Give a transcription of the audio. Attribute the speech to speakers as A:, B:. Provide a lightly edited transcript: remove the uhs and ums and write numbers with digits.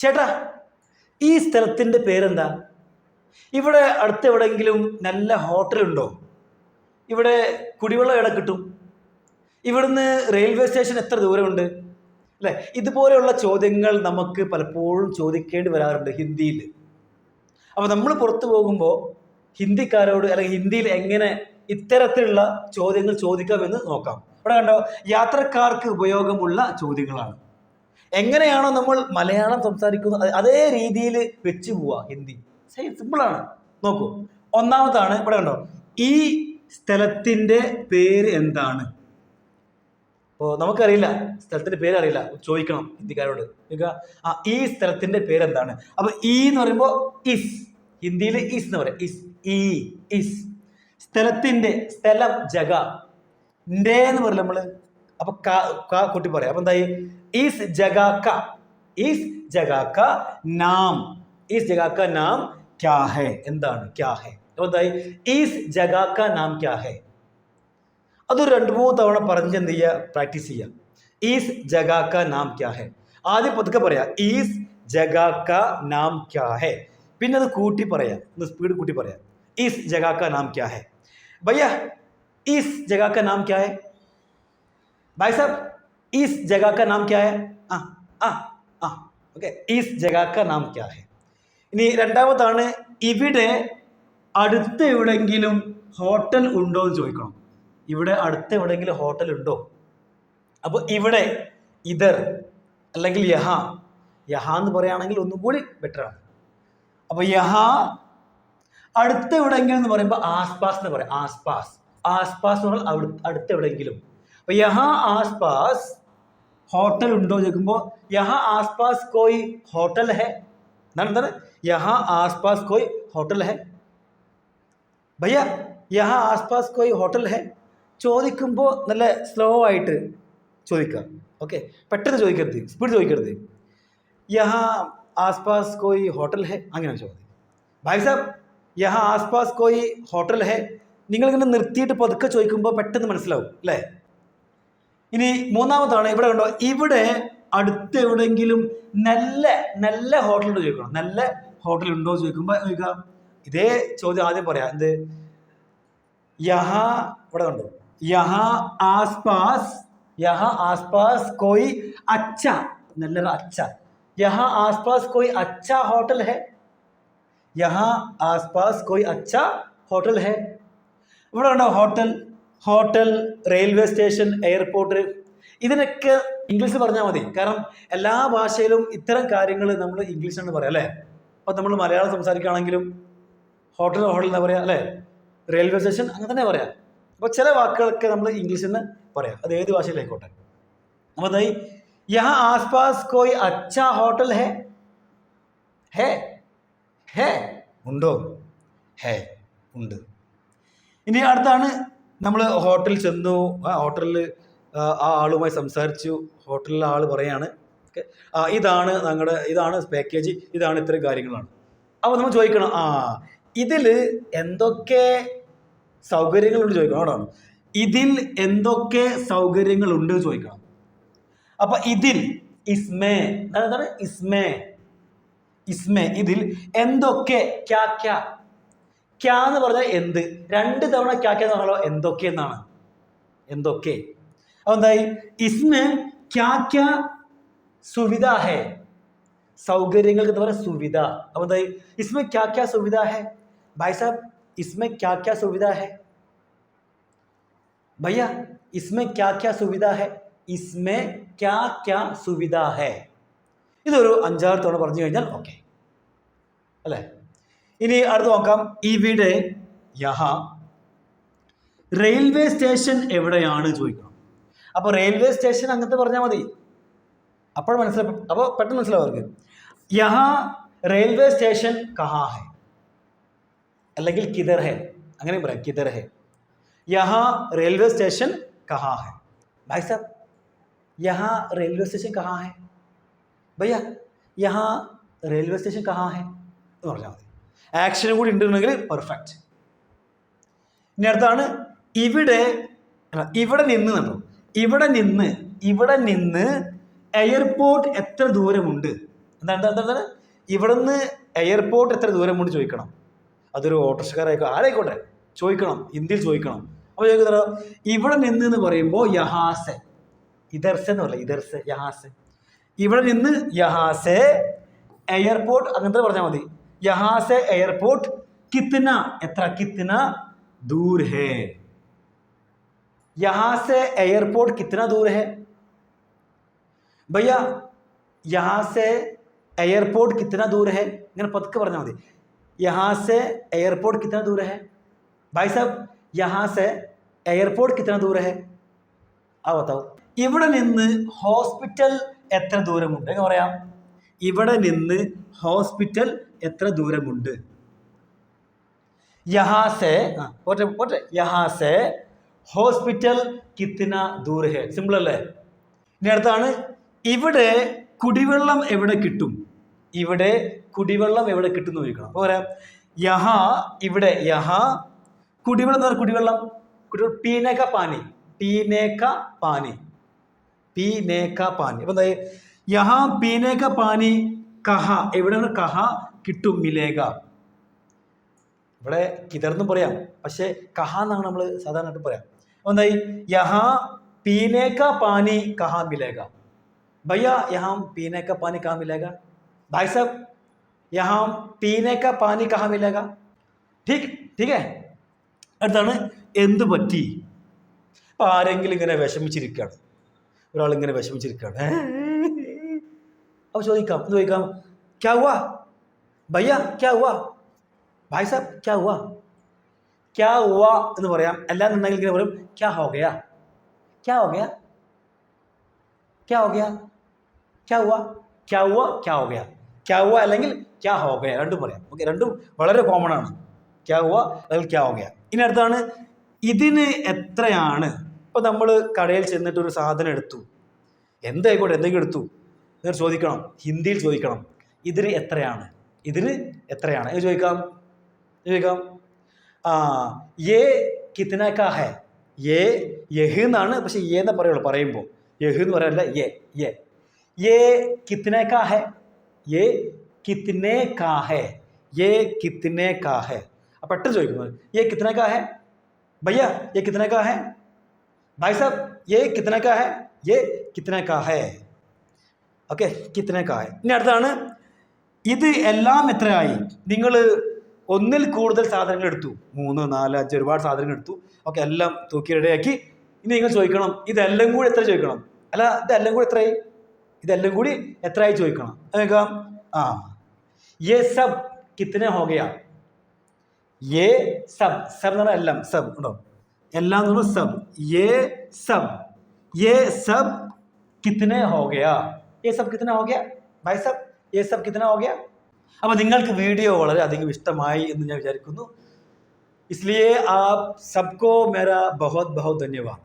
A: ചേട്ടാ, ഈ സ്ഥലത്തിൻ്റെ പേരെന്താ? ഇവിടെ അടുത്ത് എവിടെയെങ്കിലും നല്ല ഹോട്ടലുണ്ടോ? ഇവിടെ കുടിവെള്ളം എവിടെ കിട്ടും? ഇവിടുന്ന് റെയിൽവേ സ്റ്റേഷൻ എത്ര ദൂരമുണ്ട്? അല്ലേ, ഇതുപോലെയുള്ള ചോദ്യങ്ങൾ നമുക്ക് പലപ്പോഴും ചോദിക്കേണ്ടി വരാറുണ്ട് ഹിന്ദിയിൽ. അപ്പോൾ നമ്മൾ പുറത്തു പോകുമ്പോൾ ഹിന്ദിക്കാരോട് അല്ലെങ്കിൽ ഹിന്ദിയിൽ എങ്ങനെ ഇത്തരത്തിലുള്ള ചോദ്യങ്ങൾ ചോദിക്കാമെന്ന് നോക്കാം. ഇവിടെ കണ്ടോ, യാത്രക്കാർക്ക് ഉപയോഗമുള്ള ചോദ്യങ്ങളാണ്. എങ്ങനെയാണോ നമ്മൾ മലയാളം സംസാരിക്കുന്നത് അതേ രീതിയിൽ വെച്ച് പോവുക ഹിന്ദി. സിമ്പിളാണ്. നോക്കൂ, ഒന്നാമതാണ് ഇവിടെ കണ്ടോ, ഈ സ്ഥലത്തിൻ്റെ പേര് എന്താണ്? അപ്പോൾ നമുക്കറിയില്ല, സ്ഥലത്തിൻ്റെ പേര് അറിയില്ല, ചോദിക്കണം ഹിന്ദിക്കാരോട്. ഈ സ്ഥലത്തിൻ്റെ പേരെന്താണ്? അപ്പോൾ ഈ എന്ന് പറയുമ്പോൾ ഇസ്, ഹിന്ദിയിൽ ഇസ് എന്ന് പറയാം. ഇസ്, ഈ, ഇസ്. സ്ഥലത്തിൻ്റെ, സ്ഥലം, ജഗ. ൻ്റെ എന്ന് പറയില്ല നമ്മൾ. അപ്പൊ കൂട്ടി പറയാം. അപ്പൊ എന്തായി? ഈസ് ജഗ ക, ഈസ് ജഗ ക നാം, ഈസ് ജഗ ക നാം ക്യാ ഹെ, എന്താണ്? ക്യാ ഹെ. അപ്പൊ എന്തായി? ഈസ് ജഗ ക നാം ക്യാ ഹെ. അതൊരു 2-3 തവണ പറഞ്ഞ് എന്ത് ചെയ്യുക? പ്രാക്ടീസ് ചെയ്യുക. ഈസ് ജഗ ക നാം ക്യാ ഹെ. ആദ്യം പതുക്കെ പറയാ, ഈസ് ജഗ ക നാം ക്യാ ഹെ. പിന്നെ അത് കൂട്ടി പറയാം, ഒന്ന് സ്പീഡ് കൂട്ടി പറയാം. ഈസ് ജഗ ക നാം ക്യാ ഹെ. ഭയ്യ, ഈസ് ജഗ ക നാം ക്യാ ഹെ? भाई साहब, इस जगह का नाम क्या है? ഓക്കെ, ഈസ് ജഗ ക നാം ക്യാ ഹെ. ഇനി രണ്ടാമതാണ്, ഇവിടെ അടുത്ത് എവിടെയെങ്കിലും ഹോട്ടൽ ഉണ്ടോ എന്ന് ചോദിക്കണം. ഇവിടെ അടുത്ത് എവിടെയെങ്കിലും ഹോട്ടൽ ഉണ്ടോ? അപ്പോൾ ഇവിടെ ഇതർ അല്ലെങ്കിൽ യഹാ, യഹാ എന്ന് പറയുകയാണെങ്കിൽ ഒന്നും കൂടി ബെറ്റർ ആണ്. അപ്പോൾ യഹാ അടുത്ത് എവിടെയെങ്കിലും എന്ന് പറയുമ്പോൾ ആസ്പാസ് എന്ന് പറയാം. ആസ്പാസ്, ആസ്പാസ് എന്ന് പറഞ്ഞാൽ അടുത്ത് എവിടെയെങ്കിലും. അപ്പോൾ യഹാ ആസ്പാസ് ഹോട്ടൽ ഉണ്ടോ ചോദിക്കുമ്പോൾ യഹാ ആസ്പാസ് കോയി ഹോട്ടൽ ഹെ. എന്താണ്? യഹാ ആസ്പാസ് കോയി ഹോട്ടൽ ഹെ. ഭയ്യ, യഹാ ആസ്പാസ് കോയി ഹോട്ടൽ ഹെ ചോദിക്കുമ്പോൾ നല്ല സ്ലോ ആയിട്ട് ചോദിക്കുക. ഓക്കെ, പെട്ടെന്ന് ചോദിക്കരുത്, സ്പീഡ് ചോദിക്കരുത്. യഹാ ആസ്പാസ് കോയി ഹോട്ടൽ ഹെ, അങ്ങനെ ചോദ്യം. ഭായ് സാബ്, യഹാ ആസ്പാസ് കോയി ഹോട്ടൽ ഹെ. നിങ്ങളിങ്ങനെ നിർത്തിയിട്ട് പതുക്കെ ചോദിക്കുമ്പോൾ പെട്ടെന്ന് മനസ്സിലാവും അല്ലേ? ഇനി മൂന്നാമതാണ്, ഇവിടെ കണ്ടോ, ഇവിടെ അടുത്ത് എവിടെയെങ്കിലും നല്ല നല്ല ഹോട്ടൽ ഉണ്ടോ ചോദിക്കണം. നല്ല ഹോട്ടൽ ഉണ്ടോ ചോദിക്കുമ്പോൾ ചോദിക്കുക, ഇതേ ചോദ്യം ആദ്യം പറയാം. എന്ത്? യഹാ, ഇവിടെ കണ്ടോ, യഹാ ആസ്പാസ്, യഹാ ആസ്പാസ് കോയി അച്ഛ, നല്ല അച്ഛ, യഹാ ആസ്പാസ് കോയി അച്ഛ ഹോട്ടൽ ഹെ. യഹാ ആസ്പാസ് കോയി അച്ഛ ഹോട്ടൽ ഹെ. ഇവിടെ കണ്ടോ, hotel, hotel, railway station, airport. ഇതിനൊക്കെ ഇംഗ്ലീഷിൽ പറഞ്ഞാൽ മതി. കാരണം എല്ലാ ഭാഷയിലും ഇത്തരം കാര്യങ്ങൾ നമ്മൾ ഇംഗ്ലീഷാണ് പറയാം അല്ലേ? അപ്പോൾ നമ്മൾ മലയാളം സംസാരിക്കുകയാണെങ്കിലും ഹോട്ടൽ ഹോട്ടൽ എന്നാ പറയാം അല്ലേ? റെയിൽവേ സ്റ്റേഷൻ അങ്ങനെ തന്നെ പറയാം. അപ്പോൾ ചില വാക്കുകളൊക്കെ നമ്മൾ ഇംഗ്ലീഷിൽ നിന്ന് പറയാം, അത് ഏത് ഭാഷയിലായിക്കോട്ടെ. അപ്പോൾ അതായി യഹാ ആസ്പാസ് കോയി അച്ഛാ ഹോട്ടൽ ഹെ. ഹേ, ഹേ ഉണ്ടോ? ഹേ, ഉണ്ട്. ഇനി അടുത്താണ്, നമ്മൾ ഹോട്ടലിൽ ചെന്നു, ഹോട്ടലിൽ ആ ആളുമായി സംസാരിച്ചു. ഹോട്ടലിലെ ആൾ പറയാണ്, ഓക്കെ, ഇതാണ് ഇതാണ് പാക്കേജ്, ഇതാണ് ഇത്രയും കാര്യങ്ങളാണ്. അപ്പോൾ നമ്മൾ ചോദിക്കണം, ഇതിൽ എന്തൊക്കെ സൗകര്യങ്ങളുണ്ട് ചോദിക്കണം. അവിടെയാണ് ഇതിൽ എന്തൊക്കെ സൗകര്യങ്ങളുണ്ട് ചോദിക്കണം. അപ്പോൾ ഇതിൽ ഇസ്മേ, എന്താണ്? ഇസ്മേ, ഇസ്മേ, ഇതിൽ എന്തൊക്കെ, ക്യാ ക്യാ. ക്യാ എന്ന് പറഞ്ഞാൽ എന്ത്. 2 തവണ ക്യാ ക്യാ എന്ന് പറഞ്ഞാലോ എന്തൊക്കെ എന്നാണ്. എന്തൊക്കെ. അപ്പോൾ എന്തായി? ഇസ്മേ ക്യാ ക്യാ സുവിധ ഹെ. സൗകര്യങ്ങൾക്ക് എന്താ പറയുക? സുവിധ. അപ്പോൾ എന്തായി? ഇസ്മേ ക്യാ ക്യാ സുവിധ ഹെ. ഭായ് സാബ്, ഇസ്മേ ക്യാ ക്യാ സുവിധ ഹെ. ഭയ്യ, ഇസ്മേ ക്യാ ക്യാ സുവിധ ഹെ. ഇസ്മേ ക്യാ ക്യാ സുവിധ ഹെ. ഇതൊരു 5-6 തവണ പറഞ്ഞു കഴിഞ്ഞാൽ ഓക്കെ അല്ലേ? ഇനി അടുത്ത് നോക്കാം, ഇവിടെ യഹാ റെയിൽവേ സ്റ്റേഷൻ എവിടെയാണ് ചോദിക്കണം. അപ്പോൾ റെയിൽവേ സ്റ്റേഷൻ അങ്ങനത്തെ പറഞ്ഞാൽ മതി, അപ്പോൾ മനസ്സിലാവും. അപ്പോൾ പെട്ടെന്ന് മനസ്സിലാവും അവർക്ക്. യഹാ റെയിൽവേ സ്റ്റേഷൻ കഹാ ഹെ, അല്ലെങ്കിൽ കിധർ ഹെ, അങ്ങനെയും പറയാം, കിധർ ഹെ. യഹാ റെയിൽവേ സ്റ്റേഷൻ കഹാ ഹെ. ഭായ് സാബ്, യഹാ റെയിൽവേ സ്റ്റേഷൻ കഹാ ഹെ. ഭയ്യ, യഹാ റെയിൽവേ സ്റ്റേഷൻ കഹാ ഹെ എന്ന് പറഞ്ഞാൽ മതി. ആക്ഷനും കൂടി ഉണ്ടെന്നുണ്ടെങ്കിൽ പെർഫെക്റ്റ്. ഇനി അടുത്താണ്, ഇവിടെ നിന്ന് കണ്ടോ, ഇവിടെ നിന്ന് എയർപോർട്ട് എത്ര ദൂരമുണ്ട്? എന്താണ് ഇവിടുന്ന് എയർപോർട്ട് എത്ര ദൂരമുണ്ട് ചോദിക്കണം. അതൊരു ഓട്ടോറിക്ഷക്കാരായിക്കോ ആരായിക്കോട്ടെ ചോദിക്കണം, ഹിന്ദിയിൽ ചോദിക്കണം. അപ്പോൾ ചോദിക്കുന്നത് ഇവിടെ നിന്ന് എന്ന് പറയുമ്പോൾ യഹാസെ, ഇദർസെ എന്ന് പറയില്ല, ഇദർസെ യഹാസെ. ഇവിടെ നിന്ന് യഹാസെ എയർപോർട്ട് അങ്ങനത്തെ പറഞ്ഞാൽ മതി. യഹാസെ എയർപോർട്ട് കിത്ന, എത്ര, കിത്ന ദൂർ ഹേ. യഹാസെ എയർപോർട്ട് കിത്ന ദൂർ ഹേ ഭയ്യ, യഹാസെ എയർപോർട്ട് കിतना दूर है. ഇങ്ങനെ പതുക്കെ പറഞ്ഞാൽ മതി. यहाँ से एयरपोर्ट कितना दूर है भाई साहब, यहाँ से एयरपोर्ट कितना दूर है ആ बताओ. ഇവിടെ നിന്ന് ഹോസ്പിറ്റൽ എത്ര ദൂരമുണ്ട് എന്ന് പറയാം. ഇവിടെ നിന്ന് ഹോസ്പിറ്റൽ എത്ര ദൂരമുണ്ട്. यहाँ से പോട്ടെ यहाँ से ഹോസ്പിറ്റൽ कितना दूर है. സിമ്പിൾ അല്ലേ. ഇനി അടുത്താണ് ഇവിടെ കുടിവെള്ളം എവിടെ കിട്ടും. ഇവിടെ കുടിവെള്ളം എവിടെ കിട്ടും എന്ന് ചോദിക്കണം. അപ്പോൾ പറയാം യഹാ, ഇവിടെ യഹാ കുടിവെള്ളം എന്ന് പറഞ്ഞാൽ കുടിവെള്ളം, പീനേക്ക പാനി, പീനേക്ക പാനി, പീനേക്ക പാനി. അപ്പോൾ എന്താ യഹാ പീനേക്ക പാനി കഹ, എവിടെയാണ് കഹ കിട്ടും, മിലേക. ഇവിടെ കിതർന്നും പറയാം, പക്ഷേ കഹ എന്നാണ് നമ്മൾ സാധാരണയായിട്ട് പറയാം. അപ്പോൾ എന്തായി യഹാ പീനേക്ക പാനി കഹ മിലേക. भैया यहाँ पीने का पानी कहाँ मिलेगा. भाई साहब यहाँ पीने का पानी कहाँ मिलेगा. ठीक है. അടുത്താണ് എന്ത് പറ്റി. അപ്പോൾ ആരെങ്കിലും ഇങ്ങനെ വിഷമിച്ചിരിക്കുകയാണ്, ഒരാളിങ്ങനെ വിഷമിച്ചിരിക്കുകയാണ്. അപ്പോൾ ചോദിക്കാം ക്യാ ഹുവാ ഭയ്യ, ക്യാ ഹുവാ ഭായ് സാബ്, ക്യാ ഹുവാ. ക്യാ ഹുവാ എന്ന് പറയാം. അല്ലാന്നുണ്ടെങ്കിൽ ഇങ്ങനെ പറയും ക്യാ ഹോ ഗയാ, ക്യാ ഹോ ഗയാ, ക്യാ ഹോ ഗയാ, ക്യാ ഹുവാ, ക്യാ ഹുവാ, ക്യാ ഹോ ഗയാ. ക്യാ ഹുവാ അല്ലെങ്കിൽ ക്യാ ഹോ ഗയാ രണ്ടും പറയാം. ഓക്കെ, രണ്ടും വളരെ കോമൺ ആണ്. ക്യാ ഹുവാ അല്ലെങ്കിൽ ക്യാ ഹോ ഗയാ. ഇനി അടുത്താണ് ഇതിന് എത്രയാണ്. ഇപ്പോൾ നമ്മൾ കടയിൽ ചെന്നിട്ട് ഒരു സാധനം എടുത്തു, എന്തായിക്കോട്ടെ എന്തെങ്കിലും എടുത്തു, നിങ്ങൾ ചോദിക്കണം, ഹിന്ദിയിൽ ചോദിക്കണം ഇതിന് എത്രയാണ്, ഇതിന് എത്രയാണ് എന്ന് ചോദിക്കാം. യേ കിത്ന കാ ഹൈ. യഹ് എന്നാണ്, പക്ഷെ എന്ന് പറയുള്ളൂ പറയുമ്പോൾ. യഹ് എന്ന് പറയാനല്ല യേ. ये कितने का है, ये कितने का है, ये कितने का है. अब പെട്ടെന്ന് ചോദിക്കുന്നത് ये कितने का है भैया, ये कितने का है भाई साहब, ये कितने का है, ये कितने का है. ഓക്കെ, കിतने का है. ഇനി അടുത്താണ് ഇത് എല്ലാം എത്രയായി. നിങ്ങൾ ഒന്നിൽ കൂടുതൽ സാധനങ്ങൾ എടുത്തു, 3, 4, 5 ഒരുപാട് സാധനങ്ങൾ എടുത്തു. ഓക്കെ, എല്ലാം തൂക്കി റെഡിയാക്കി. ഇനി നിങ്ങൾ ചോദിക്കണം ഇതെല്ലാം കൂടി എത്ര ചോദിക്കണം. അല്ല ഇതെല്ലാം കൂടി എത്രയായി, ഇതെല്ലാം കൂടി എത്രയായി ചോദിക്കണം. നോക്കാം. യേ സബ് കിത്തനെ ഹോ ഗയാ. യേ സബ്, സബ് എന്ന് പറഞ്ഞാൽ എല്ലാം, സബ് ഉണ്ടോ, എല്ലാം എന്ന് പറഞ്ഞാൽ സബ്. യേ സബ് കിത്തനെ ഹോ ഗയാ. യേ സബ് കിത്തനെ ഹോ ഗയാ ഭായ് സബ്, യേ സബ് കിത്തനെ ഹോ ഗയാ. അപ്പോൾ നിങ്ങൾക്ക് വീഡിയോ വളരെയധികം ഇഷ്ടമായി എന്ന് ഞാൻ വിചാരിക്കുന്നു. इसलिए आप सबको मेरा बहुत बहुत धन्यवाद.